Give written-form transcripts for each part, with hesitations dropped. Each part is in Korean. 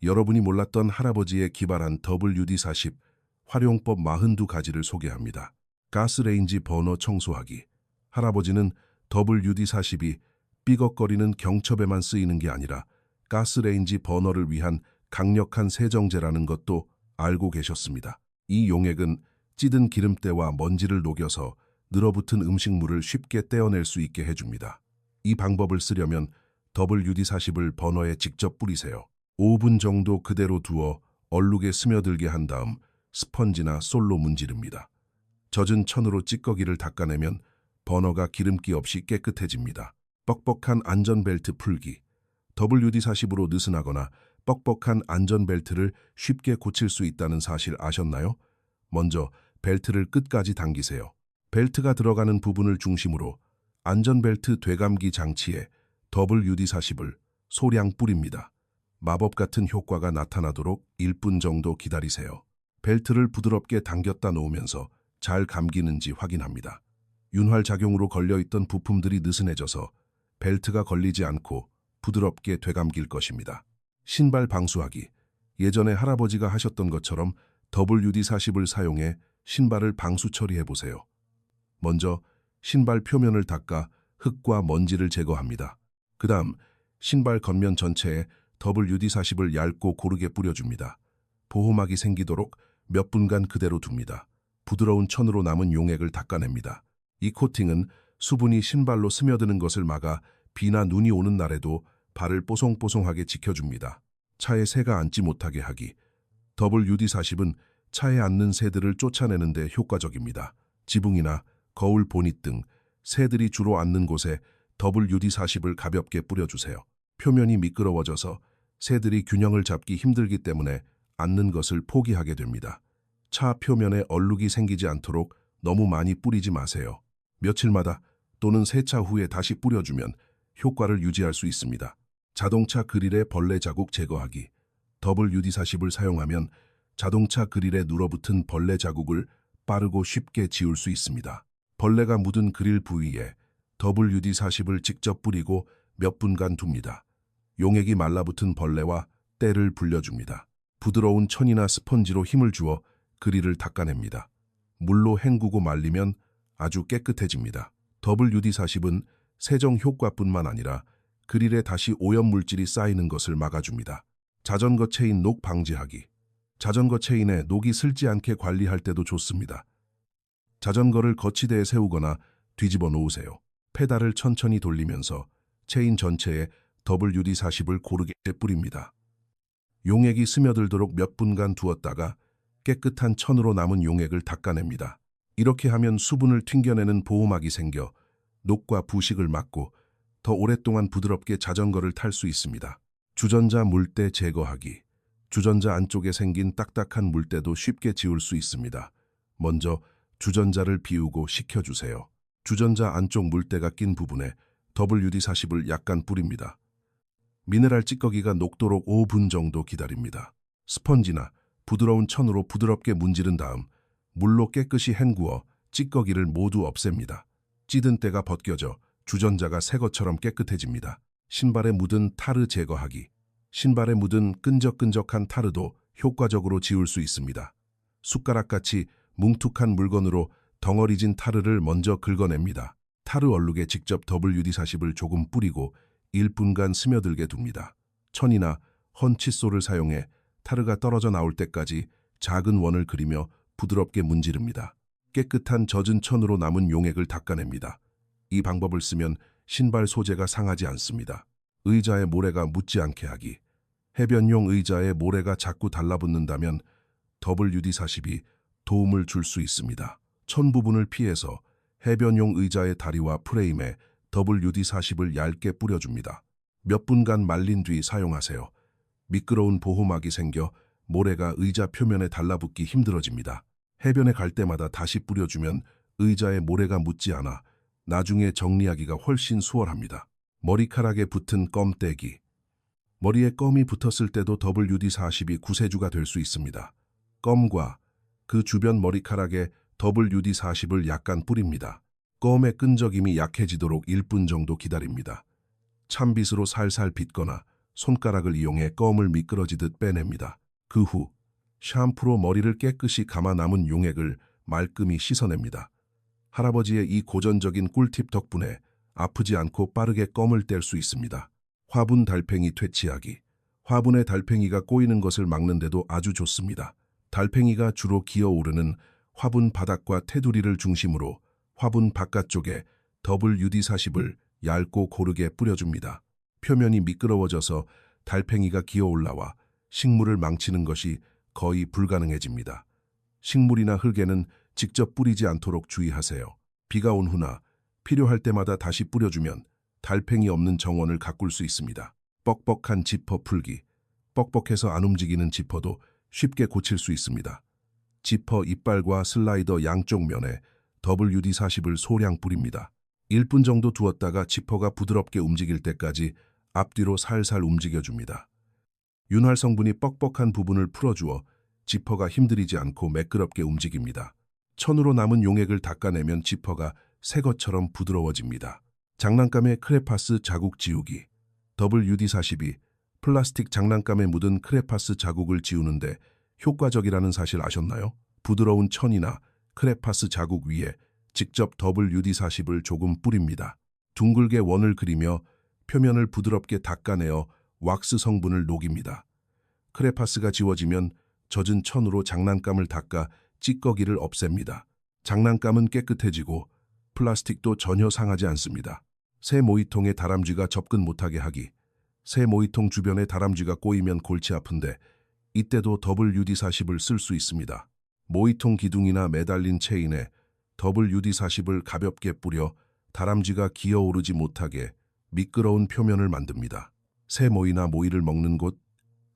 여러분이 몰랐던 할아버지의 기발한 WD-40 활용법 42가지를 소개합니다. 가스레인지 버너 청소하기. 할아버지는 WD-40이 삐걱거리는 경첩에만 쓰이는 게 아니라 가스레인지 버너를 위한 강력한 세정제라는 것도 알고 계셨습니다. 이 용액은 찌든 기름때와 먼지를 녹여서 늘어붙은 음식물을 쉽게 떼어낼 수 있게 해줍니다. 이 방법을 쓰려면 WD-40을 버너에 직접 뿌리세요. 5분 정도 그대로 두어 얼룩에 스며들게 한 다음 스펀지나 솔로 문지릅니다. 젖은 천으로 찌꺼기를 닦아내면 버너가 기름기 없이 깨끗해집니다. 뻑뻑한 안전벨트 풀기. WD-40으로 느슨하거나 뻑뻑한 안전벨트를 쉽게 고칠 수 있다는 사실 아셨나요? 먼저 벨트를 끝까지 당기세요. 벨트가 들어가는 부분을 중심으로 안전벨트 되감기 장치에 WD-40을 소량 뿌립니다. 마법 같은 효과가 나타나도록 1분 정도 기다리세요. 벨트를 부드럽게 당겼다 놓으면서 잘 감기는지 확인합니다. 윤활작용으로 걸려있던 부품들이 느슨해져서 벨트가 걸리지 않고 부드럽게 되감길 것입니다. 신발 방수하기. 예전에 할아버지가 하셨던 것처럼 WD-40을 사용해 신발을 방수 처리해보세요. 먼저 신발 표면을 닦아 흙과 먼지를 제거합니다. 그 다음 신발 겉면 전체에 WD-40을 얇고 고르게 뿌려줍니다. 보호막이 생기도록 몇 분간 그대로 둡니다. 부드러운 천으로 남은 용액을 닦아냅니다. 이 코팅은 수분이 신발로 스며드는 것을 막아 비나 눈이 오는 날에도 발을 뽀송뽀송하게 지켜줍니다. 차에 새가 앉지 못하게 하기. WD-40은 차에 앉는 새들을 쫓아내는 데 효과적입니다. 지붕이나 거울 보닛 등 새들이 주로 앉는 곳에 WD-40을 가볍게 뿌려주세요. 표면이 미끄러워져서 새들이 균형을 잡기 힘들기 때문에 앉는 것을 포기하게 됩니다. 차 표면에 얼룩이 생기지 않도록 너무 많이 뿌리지 마세요. 며칠마다 또는 세차 후에 다시 뿌려주면 효과를 유지할 수 있습니다. 자동차 그릴의 벌레 자국 제거하기. WD-40을 사용하면 자동차 그릴에 눌어붙은 벌레 자국을 빠르고 쉽게 지울 수 있습니다. 벌레가 묻은 그릴 부위에 WD-40을 직접 뿌리고 몇 분간 둡니다. 용액이 말라붙은 벌레와 때를 불려줍니다. 부드러운 천이나 스펀지로 힘을 주어 그릴을 닦아냅니다. 물로 헹구고 말리면 아주 깨끗해집니다. WD-40은 세정 효과뿐만 아니라 그릴에 다시 오염물질이 쌓이는 것을 막아줍니다. 자전거 체인 녹 방지하기. 자전거 체인에 녹이 슬지 않게 관리할 때도 좋습니다. 자전거를 거치대에 세우거나 뒤집어 놓으세요. 페달을 천천히 돌리면서 체인 전체에 WD-40을 고르게 뿌립니다. 용액이 스며들도록 몇 분간 두었다가 깨끗한 천으로 남은 용액을 닦아냅니다. 이렇게 하면 수분을 튕겨내는 보호막이 생겨 녹과 부식을 막고 더 오랫동안 부드럽게 자전거를 탈 수 있습니다. 주전자 물때 제거하기. 주전자 안쪽에 생긴 딱딱한 물때도 쉽게 지울 수 있습니다. 먼저 주전자를 비우고 식혀주세요. 주전자 안쪽 물때가 낀 부분에 WD-40을 약간 뿌립니다. 미네랄 찌꺼기가 녹도록 5분 정도 기다립니다. 스펀지나 부드러운 천으로 부드럽게 문지른 다음 물로 깨끗이 헹구어 찌꺼기를 모두 없앱니다. 찌든 때가 벗겨져 주전자가 새 것처럼 깨끗해집니다. 신발에 묻은 타르 제거하기. 신발에 묻은 끈적끈적한 타르도 효과적으로 지울 수 있습니다. 숟가락같이 뭉툭한 물건으로 덩어리진 타르를 먼저 긁어냅니다. 타르 얼룩에 직접 WD-40을 조금 뿌리고 1분간 스며들게 둡니다. 천이나 헌 칫솔을 사용해 타르가 떨어져 나올 때까지 작은 원을 그리며 부드럽게 문지릅니다. 깨끗한 젖은 천으로 남은 용액을 닦아냅니다. 이 방법을 쓰면 신발 소재가 상하지 않습니다. 의자에 모래가 묻지 않게 하기. 해변용 의자에 모래가 자꾸 달라붙는다면 WD-40이 도움을 줄 수 있습니다. 천 부분을 피해서 해변용 의자의 다리와 프레임에 WD-40을 얇게 뿌려줍니다. 몇 분간 말린 뒤 사용하세요. 미끄러운 보호막이 생겨 모래가 의자 표면에 달라붙기 힘들어집니다. 해변에 갈 때마다 다시 뿌려주면 의자에 모래가 묻지 않아 나중에 정리하기가 훨씬 수월합니다. 머리카락에 붙은 껌 떼기. 머리에 껌이 붙었을 때도 WD-40이 구세주가 될 수 있습니다. 껌과 그 주변 머리카락에 WD-40을 약간 뿌립니다. 껌의 끈적임이 약해지도록 1분 정도 기다립니다. 찬빗으로 살살 빗거나 손가락을 이용해 껌을 미끄러지듯 빼냅니다. 그 후 샴푸로 머리를 깨끗이 감아 남은 용액을 말끔히 씻어냅니다. 할아버지의 이 고전적인 꿀팁 덕분에 아프지 않고 빠르게 껌을 뗄 수 있습니다. 화분 달팽이 퇴치하기. 화분에 달팽이가 꼬이는 것을 막는데도 아주 좋습니다. 달팽이가 주로 기어오르는 화분 바닥과 테두리를 중심으로 화분 바깥쪽에 WD-40을 얇고 고르게 뿌려줍니다. 표면이 미끄러워져서 달팽이가 기어올라와 식물을 망치는 것이 거의 불가능해집니다. 식물이나 흙에는 직접 뿌리지 않도록 주의하세요. 비가 온 후나 필요할 때마다 다시 뿌려주면 달팽이 없는 정원을 가꿀 수 있습니다. 뻑뻑한 지퍼 풀기. 뻑뻑해서 안 움직이는 지퍼도 쉽게 고칠 수 있습니다. 지퍼 이빨과 슬라이더 양쪽 면에 WD-40을 소량 뿌립니다. 1분 정도 두었다가 지퍼가 부드럽게 움직일 때까지 앞뒤로 살살 움직여줍니다. 윤활 성분이 뻑뻑한 부분을 풀어주어 지퍼가 힘들이지 않고 매끄럽게 움직입니다. 천으로 남은 용액을 닦아내면 지퍼가 새 것처럼 부드러워집니다. 장난감의 크레파스 자국 지우기. WD-40이 플라스틱 장난감에 묻은 크레파스 자국을 지우는데 효과적이라는 사실 아셨나요? 부드러운 천이나 크레파스 자국 위에 직접 WD-40을 조금 뿌립니다. 둥글게 원을 그리며 표면을 부드럽게 닦아내어 왁스 성분을 녹입니다. 크레파스가 지워지면 젖은 천으로 장난감을 닦아 찌꺼기를 없앱니다. 장난감은 깨끗해지고 플라스틱도 전혀 상하지 않습니다. 새 모이통에 다람쥐가 접근 못하게 하기. 새 모이통 주변에 다람쥐가 꼬이면 골치 아픈데 이때도 WD-40을 쓸 수 있습니다. 모이통 기둥이나 매달린 체인에 WD-40을 가볍게 뿌려 다람쥐가 기어오르지 못하게 미끄러운 표면을 만듭니다. 새 모이나 모이를 먹는 곳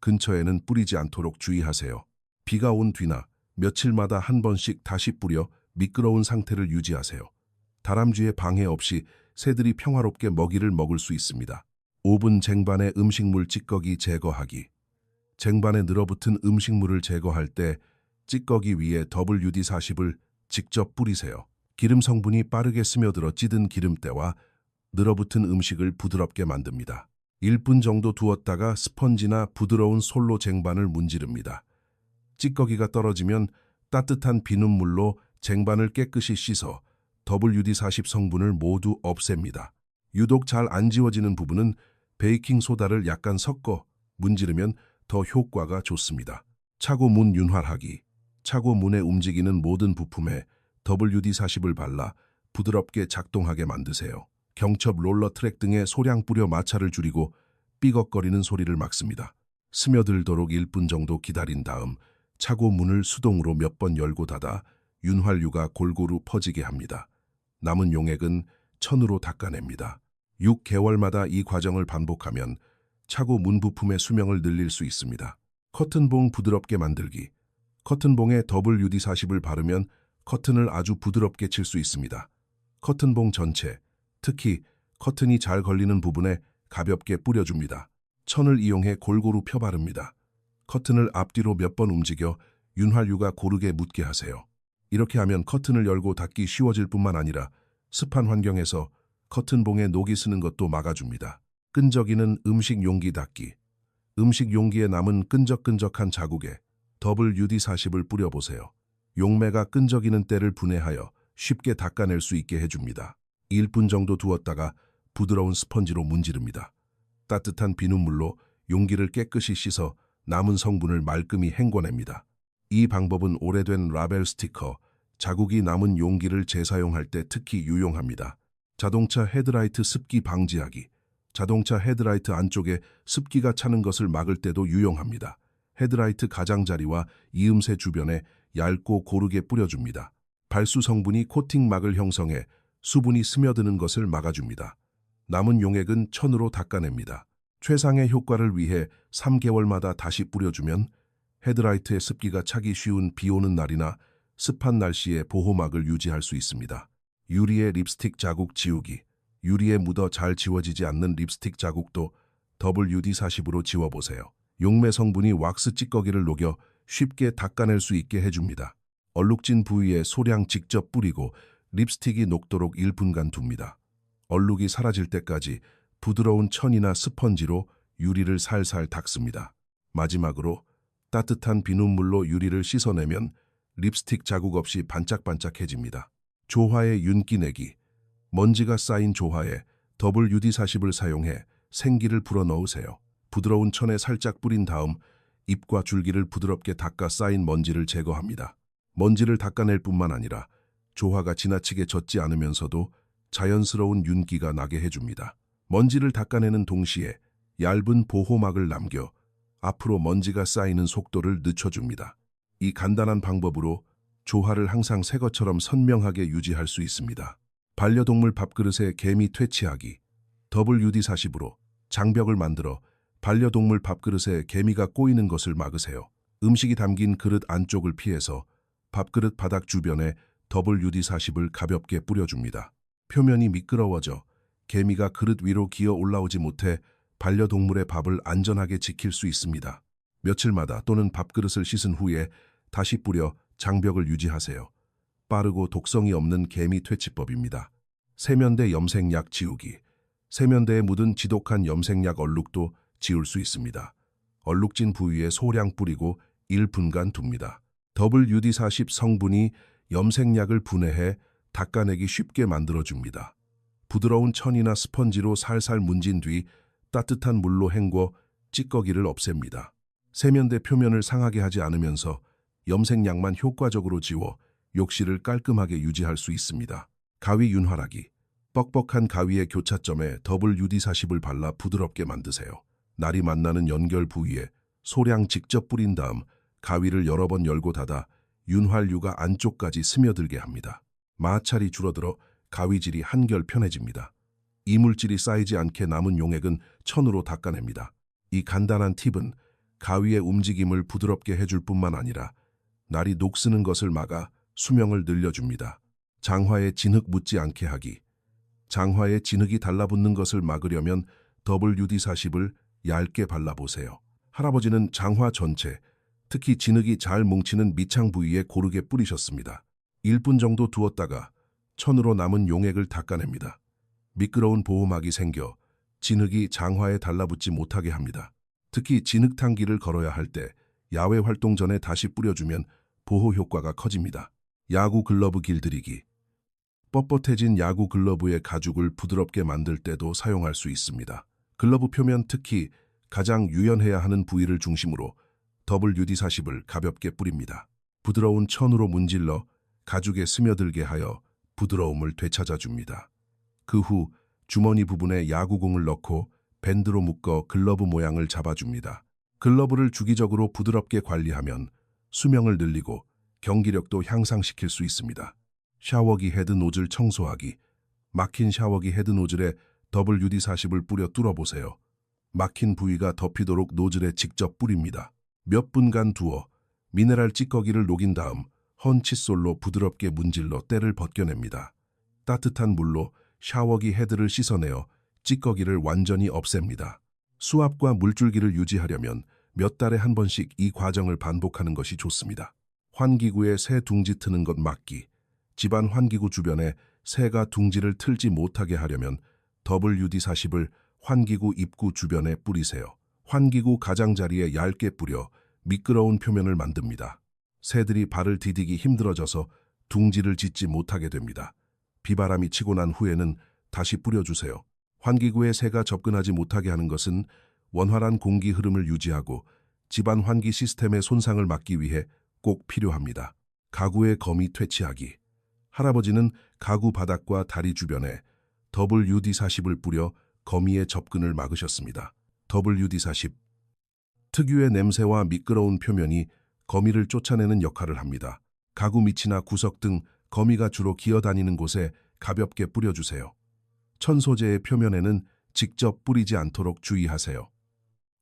근처에는 뿌리지 않도록 주의하세요. 비가 온 뒤나 며칠마다 한 번씩 다시 뿌려 미끄러운 상태를 유지하세요. 다람쥐의 방해 없이 새들이 평화롭게 먹이를 먹을 수 있습니다. 오븐 쟁반의 음식물 찌꺼기 제거하기. 쟁반에 늘어붙은 음식물을 제거할 때 찌꺼기 위에 WD-40을 직접 뿌리세요. 기름 성분이 빠르게 스며들어 찌든 기름때와 늘어붙은 음식을 부드럽게 만듭니다. 1분 정도 두었다가 스펀지나 부드러운 솔로 쟁반을 문지릅니다. 찌꺼기가 떨어지면 따뜻한 비눗물로 쟁반을 깨끗이 씻어 WD-40 성분을 모두 없앱니다. 유독 잘 안 지워지는 부분은 베이킹소다를 약간 섞어 문지르면 더 효과가 좋습니다. 차고 문 윤활하기. 차고 문에 움직이는 모든 부품에 WD-40을 발라 부드럽게 작동하게 만드세요. 경첩 롤러 트랙 등에 소량 뿌려 마찰을 줄이고 삐걱거리는 소리를 막습니다. 스며들도록 1분 정도 기다린 다음 차고 문을 수동으로 몇 번 열고 닫아 윤활유가 골고루 퍼지게 합니다. 남은 용액은 천으로 닦아냅니다. 6개월마다 이 과정을 반복하면 차고 문 부품의 수명을 늘릴 수 있습니다. 커튼봉 부드럽게 만들기. 커튼봉에 WD-40을 바르면 커튼을 아주 부드럽게 칠 수 있습니다. 커튼봉 전체, 특히 커튼이 잘 걸리는 부분에 가볍게 뿌려줍니다. 천을 이용해 골고루 펴바릅니다. 커튼을 앞뒤로 몇 번 움직여 윤활유가 고르게 묻게 하세요. 이렇게 하면 커튼을 열고 닫기 쉬워질 뿐만 아니라 습한 환경에서 커튼봉에 녹이 스는 것도 막아줍니다. 끈적이는 음식 용기 닦기. 음식 용기에 남은 끈적끈적한 자국에 WD-40을 뿌려보세요. 용매가 끈적이는 때를 분해하여 쉽게 닦아낼 수 있게 해줍니다. 1분 정도 두었다가 부드러운 스펀지로 문지릅니다. 따뜻한 비눗물로 용기를 깨끗이 씻어 남은 성분을 말끔히 헹궈냅니다. 이 방법은 오래된 라벨 스티커, 자국이 남은 용기를 재사용할 때 특히 유용합니다. 자동차 헤드라이트 습기 방지하기. 자동차 헤드라이트 안쪽에 습기가 차는 것을 막을 때도 유용합니다. 헤드라이트 가장자리와 이음새 주변에 얇고 고르게 뿌려줍니다. 발수 성분이 코팅막을 형성해 수분이 스며드는 것을 막아줍니다. 남은 용액은 천으로 닦아냅니다. 최상의 효과를 위해 3개월마다 다시 뿌려주면 헤드라이트의 습기가 차기 쉬운 비 오는 날이나 습한 날씨에 보호막을 유지할 수 있습니다. 유리의 립스틱 자국 지우기. 유리에 묻어 잘 지워지지 않는 립스틱 자국도 WD-40으로 지워보세요. 용매 성분이 왁스 찌꺼기를 녹여 쉽게 닦아낼 수 있게 해줍니다. 얼룩진 부위에 소량 직접 뿌리고 립스틱이 녹도록 1분간 둡니다. 얼룩이 사라질 때까지 부드러운 천이나 스펀지로 유리를 살살 닦습니다. 마지막으로 따뜻한 비눗물로 유리를 씻어내면 립스틱 자국 없이 반짝반짝해집니다. 조화의 윤기 내기. 먼지가 쌓인 조화에 WD-40을 사용해 생기를 불어넣으세요. 부드러운 천에 살짝 뿌린 다음 잎과 줄기를 부드럽게 닦아 쌓인 먼지를 제거합니다. 먼지를 닦아낼 뿐만 아니라 조화가 지나치게 젖지 않으면서도 자연스러운 윤기가 나게 해줍니다. 먼지를 닦아내는 동시에 얇은 보호막을 남겨 앞으로 먼지가 쌓이는 속도를 늦춰줍니다. 이 간단한 방법으로 조화를 항상 새 것처럼 선명하게 유지할 수 있습니다. 반려동물 밥그릇에 개미 퇴치하기. WD-40으로 장벽을 만들어 반려동물 밥그릇에 개미가 꼬이는 것을 막으세요. 음식이 담긴 그릇 안쪽을 피해서 밥그릇 바닥 주변에 WD-40을 가볍게 뿌려줍니다. 표면이 미끄러워져 개미가 그릇 위로 기어 올라오지 못해 반려동물의 밥을 안전하게 지킬 수 있습니다. 며칠마다 또는 밥그릇을 씻은 후에 다시 뿌려 장벽을 유지하세요. 빠르고 독성이 없는 개미 퇴치법입니다. 세면대 염색약 지우기. 세면대에 묻은 지독한 염색약 얼룩도 지울 수 있습니다. 얼룩진 부위에 소량 뿌리고 1분간 둡니다. WD-40 성분이 염색약을 분해해 닦아내기 쉽게 만들어줍니다. 부드러운 천이나 스펀지로 살살 문진 뒤 따뜻한 물로 헹궈 찌꺼기를 없앱니다. 세면대 표면을 상하게 하지 않으면서 염색약만 효과적으로 지워 욕실을 깔끔하게 유지할 수 있습니다. 가위 윤활하기. 뻑뻑한 가위의 교차점에 WD-40을 발라 부드럽게 만드세요. 날이 만나는 연결 부위에 소량 직접 뿌린 다음 가위를 여러 번 열고 닫아 윤활유가 안쪽까지 스며들게 합니다. 마찰이 줄어들어 가위질이 한결 편해집니다. 이물질이 쌓이지 않게 남은 용액은 천으로 닦아냅니다. 이 간단한 팁은 가위의 움직임을 부드럽게 해줄 뿐만 아니라 날이 녹쓰는 것을 막아 수명을 늘려줍니다. 장화에 진흙 묻지 않게 하기. 장화에 진흙이 달라붙는 것을 막으려면 WD-40을 얇게 발라보세요. 할아버지는 장화 전체, 특히 진흙이 잘 뭉치는 밑창 부위에 고르게 뿌리셨습니다. 1분 정도 두었다가 천으로 남은 용액을 닦아냅니다. 미끄러운 보호막이 생겨 진흙이 장화에 달라붙지 못하게 합니다. 특히 진흙탕기를 걸어야 할 때 야외 활동 전에 다시 뿌려주면 보호 효과가 커집니다. 야구 글러브 길들이기. 뻣뻣해진 야구 글러브의 가죽을 부드럽게 만들 때도 사용할 수 있습니다. 글러브 표면 특히 가장 유연해야 하는 부위를 중심으로 WD-40을 가볍게 뿌립니다. 부드러운 천으로 문질러 가죽에 스며들게 하여 부드러움을 되찾아줍니다. 그 후 주머니 부분에 야구공을 넣고 밴드로 묶어 글러브 모양을 잡아줍니다. 글러브를 주기적으로 부드럽게 관리하면 수명을 늘리고 경기력도 향상시킬 수 있습니다. 샤워기 헤드 노즐 청소하기. 막힌 샤워기 헤드 노즐에 WD-40을 뿌려 뚫어보세요. 막힌 부위가 덮이도록 노즐에 직접 뿌립니다. 몇 분간 두어 미네랄 찌꺼기를 녹인 다음 헌 칫솔로 부드럽게 문질러 때를 벗겨냅니다. 따뜻한 물로 샤워기 헤드를 씻어내어 찌꺼기를 완전히 없앱니다. 수압과 물줄기를 유지하려면 몇 달에 한 번씩 이 과정을 반복하는 것이 좋습니다. 환기구에 새 둥지 트는 것 막기. 집안 환기구 주변에 새가 둥지를 틀지 못하게 하려면 WD-40을 환기구 입구 주변에 뿌리세요. 환기구 가장자리에 얇게 뿌려 미끄러운 표면을 만듭니다. 새들이 발을 디디기 힘들어져서 둥지를 짓지 못하게 됩니다. 비바람이 치고 난 후에는 다시 뿌려주세요. 환기구에 새가 접근하지 못하게 하는 것은 원활한 공기 흐름을 유지하고 집안 환기 시스템의 손상을 막기 위해 꼭 필요합니다. 가구의 거미 퇴치하기. 할아버지는 가구 바닥과 다리 주변에 WD-40을 뿌려 거미의 접근을 막으셨습니다. WD-40. 특유의 냄새와 미끄러운 표면이 거미를 쫓아내는 역할을 합니다. 가구 밑이나 구석 등 거미가 주로 기어다니는 곳에 가볍게 뿌려주세요. 천 소재의 표면에는 직접 뿌리지 않도록 주의하세요.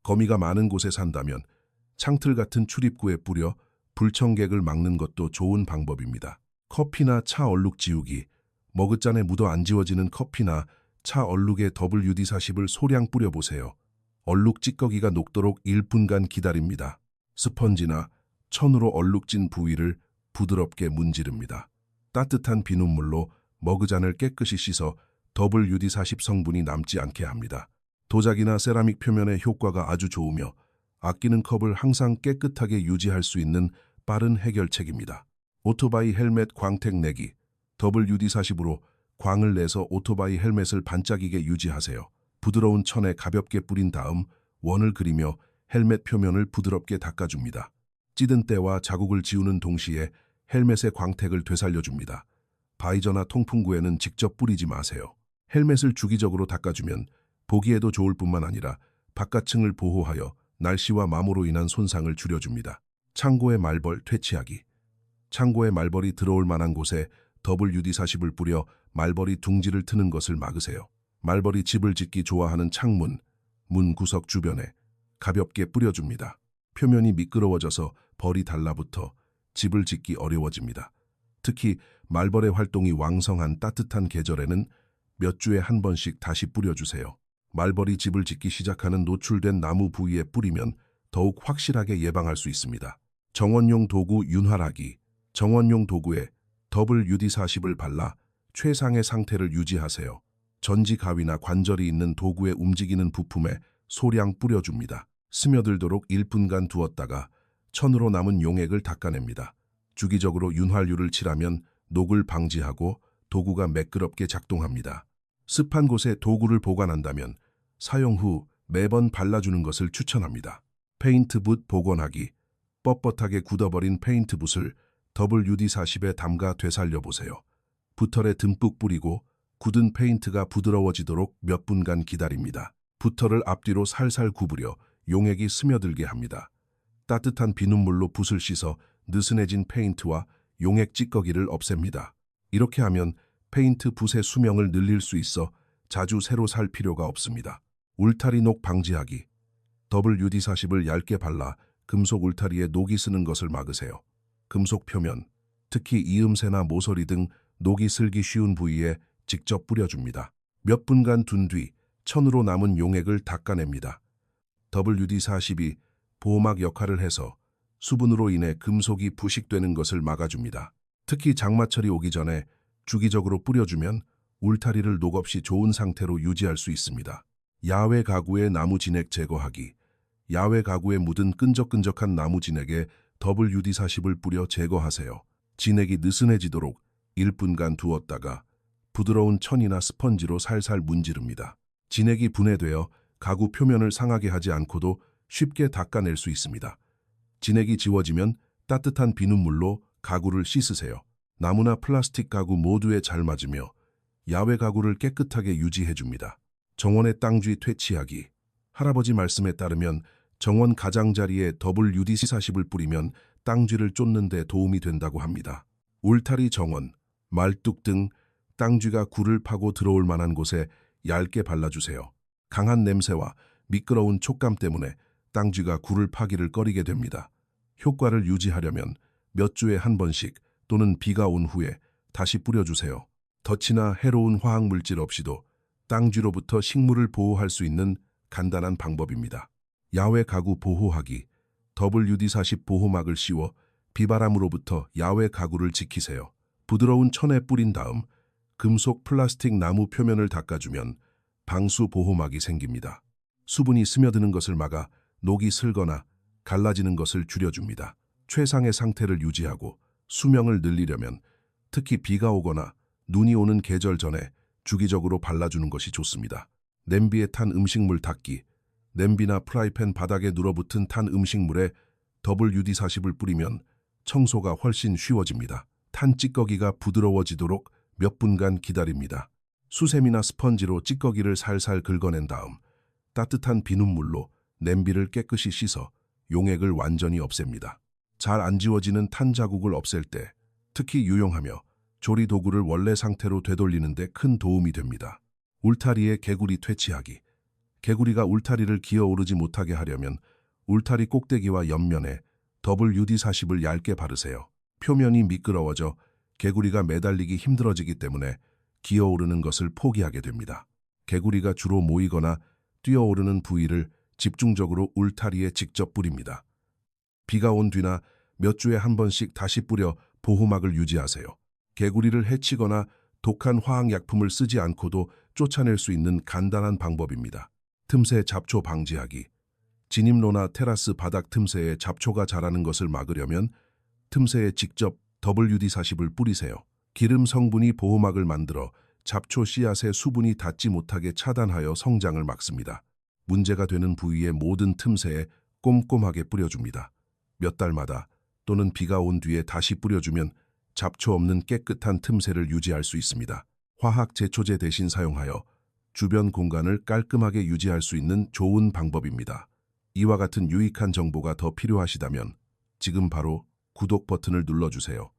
거미가 많은 곳에 산다면 창틀 같은 출입구에 뿌려 불청객을 막는 것도 좋은 방법입니다. 커피나 차 얼룩 지우기. 머그잔에 묻어 안 지워지는 커피나 차 얼룩에 WD-40을 소량 뿌려보세요. 얼룩 찌꺼기가 녹도록 1분간 기다립니다. 스펀지나 천으로 얼룩진 부위를 부드럽게 문지릅니다. 따뜻한 비눗물로 머그잔을 깨끗이 씻어 WD-40 성분이 남지 않게 합니다. 도자기나 세라믹 표면의 효과가 아주 좋으며 아끼는 컵을 항상 깨끗하게 유지할 수 있는 빠른 해결책입니다. 오토바이 헬멧 광택 내기. WD-40으로 광을 내서 오토바이 헬멧을 반짝이게 유지하세요. 부드러운 천에 가볍게 뿌린 다음 원을 그리며 헬멧 표면을 부드럽게 닦아줍니다. 찌든 때와 자국을 지우는 동시에 헬멧의 광택을 되살려줍니다. 바이저나 통풍구에는 직접 뿌리지 마세요. 헬멧을 주기적으로 닦아주면 보기에도 좋을 뿐만 아니라 바깥층을 보호하여 날씨와 마모로 인한 손상을 줄여줍니다. 창고에 말벌 퇴치하기. 창고에 말벌이 들어올 만한 곳에 WD-40을 뿌려 말벌이 둥지를 트는 것을 막으세요. 말벌이 집을 짓기 좋아하는 창문, 문 구석 주변에 가볍게 뿌려줍니다. 표면이 미끄러워져서 벌이 달라붙어 집을 짓기 어려워집니다. 특히 말벌의 활동이 왕성한 따뜻한 계절에는 몇 주에 한 번씩 다시 뿌려주세요. 말벌이 집을 짓기 시작하는 노출된 나무 부위에 뿌리면 더욱 확실하게 예방할 수 있습니다. 정원용 도구 윤활하기. 정원용 도구에 WD-40을 발라 최상의 상태를 유지하세요. 전지 가위나 관절이 있는 도구의 움직이는 부품에 소량 뿌려줍니다. 스며들도록 1분간 두었다가 천으로 남은 용액을 닦아냅니다. 주기적으로 윤활유를 칠하면 녹을 방지하고 도구가 매끄럽게 작동합니다. 습한 곳에 도구를 보관한다면 사용 후 매번 발라주는 것을 추천합니다. 페인트붓 복원하기. 뻣뻣하게 굳어버린 페인트붓을 WD-40에 담가 되살려보세요. 붓털에 듬뿍 뿌리고 굳은 페인트가 부드러워지도록 몇 분간 기다립니다. 붓털을 앞뒤로 살살 구부려 용액이 스며들게 합니다. 따뜻한 비눗물로 붓을 씻어 느슨해진 페인트와 용액 찌꺼기를 없앱니다. 이렇게 하면 페인트 붓의 수명을 늘릴 수 있어 자주 새로 살 필요가 없습니다. 울타리 녹 방지하기. WD-40을 얇게 발라 금속 울타리에 녹이 스는 것을 막으세요. 금속 표면, 특히 이음새나 모서리 등 녹이 슬기 쉬운 부위에 직접 뿌려줍니다. 몇 분간 둔 뒤 천으로 남은 용액을 닦아냅니다. WD-40이 보호막 역할을 해서 수분으로 인해 금속이 부식되는 것을 막아줍니다. 특히 장마철이 오기 전에 주기적으로 뿌려주면 울타리를 녹 없이 좋은 상태로 유지할 수 있습니다. 야외 가구의 나무 진액 제거하기. 야외 가구에 묻은 끈적끈적한 나무 진액에 WD-40을 뿌려 제거하세요. 진액이 느슨해지도록 1분간 두었다가 부드러운 천이나 스펀지로 살살 문지릅니다. 진액이 분해되어 가구 표면을 상하게 하지 않고도 쉽게 닦아낼 수 있습니다. 진액이 지워지면 따뜻한 비눗물로 가구를 씻으세요. 나무나 플라스틱 가구 모두에 잘 맞으며 야외 가구를 깨끗하게 유지해줍니다. 정원의 땅쥐 퇴치하기. 할아버지 말씀에 따르면 정원 가장자리에 WD-40을 뿌리면 땅쥐를 쫓는 데 도움이 된다고 합니다. 울타리 정원, 말뚝 등 땅쥐가 굴을 파고 들어올 만한 곳에 얇게 발라주세요. 강한 냄새와 미끄러운 촉감 때문에 땅쥐가 굴을 파기를 꺼리게 됩니다. 효과를 유지하려면 몇 주에 한 번씩 또는 비가 온 후에 다시 뿌려주세요. 덫이나 해로운 화학물질 없이도 땅쥐로부터 식물을 보호할 수 있는 간단한 방법입니다. 야외 가구 보호하기. WD-40 보호막을 씌워 비바람으로부터 야외 가구를 지키세요. 부드러운 천에 뿌린 다음 금속 플라스틱 나무 표면을 닦아주면 방수 보호막이 생깁니다. 수분이 스며드는 것을 막아 녹이 슬거나 갈라지는 것을 줄여줍니다. 최상의 상태를 유지하고 수명을 늘리려면 특히 비가 오거나 눈이 오는 계절 전에 주기적으로 발라주는 것이 좋습니다. 냄비에 탄 음식물 닦기. 냄비나 프라이팬 바닥에 눌어붙은 탄 음식물에 WD-40을 뿌리면 청소가 훨씬 쉬워집니다. 탄 찌꺼기가 부드러워지도록 몇 분간 기다립니다. 수세미나 스펀지로 찌꺼기를 살살 긁어낸 다음 따뜻한 비눗물로 냄비를 깨끗이 씻어 용액을 완전히 없앱니다. 잘 안 지워지는 탄 자국을 없앨 때 특히 유용하며 조리 도구를 원래 상태로 되돌리는 데 큰 도움이 됩니다. 울타리에 개구리 퇴치하기. 개구리가 울타리를 기어오르지 못하게 하려면 울타리 꼭대기와 옆면에 WD-40을 얇게 바르세요. 표면이 미끄러워져 개구리가 매달리기 힘들어지기 때문에 기어오르는 것을 포기하게 됩니다. 개구리가 주로 모이거나 뛰어오르는 부위를 집중적으로 울타리에 직접 뿌립니다. 비가 온 뒤나 몇 주에 한 번씩 다시 뿌려 보호막을 유지하세요. 개구리를 해치거나 독한 화학약품을 쓰지 않고도 쫓아낼 수 있는 간단한 방법입니다. 틈새 잡초 방지하기. 진입로나 테라스 바닥 틈새에 잡초가 자라는 것을 막으려면 틈새에 직접 WD-40을 뿌리세요. 기름 성분이 보호막을 만들어 잡초 씨앗의 수분이 닿지 못하게 차단하여 성장을 막습니다. 문제가 되는 부위의 모든 틈새에 꼼꼼하게 뿌려줍니다. 몇 달마다 또는 비가 온 뒤에 다시 뿌려주면 잡초 없는 깨끗한 틈새를 유지할 수 있습니다. 화학 제초제 대신 사용하여 주변 공간을 깔끔하게 유지할 수 있는 좋은 방법입니다. 이와 같은 유익한 정보가 더 필요하시다면 지금 바로 구독 버튼을 눌러주세요.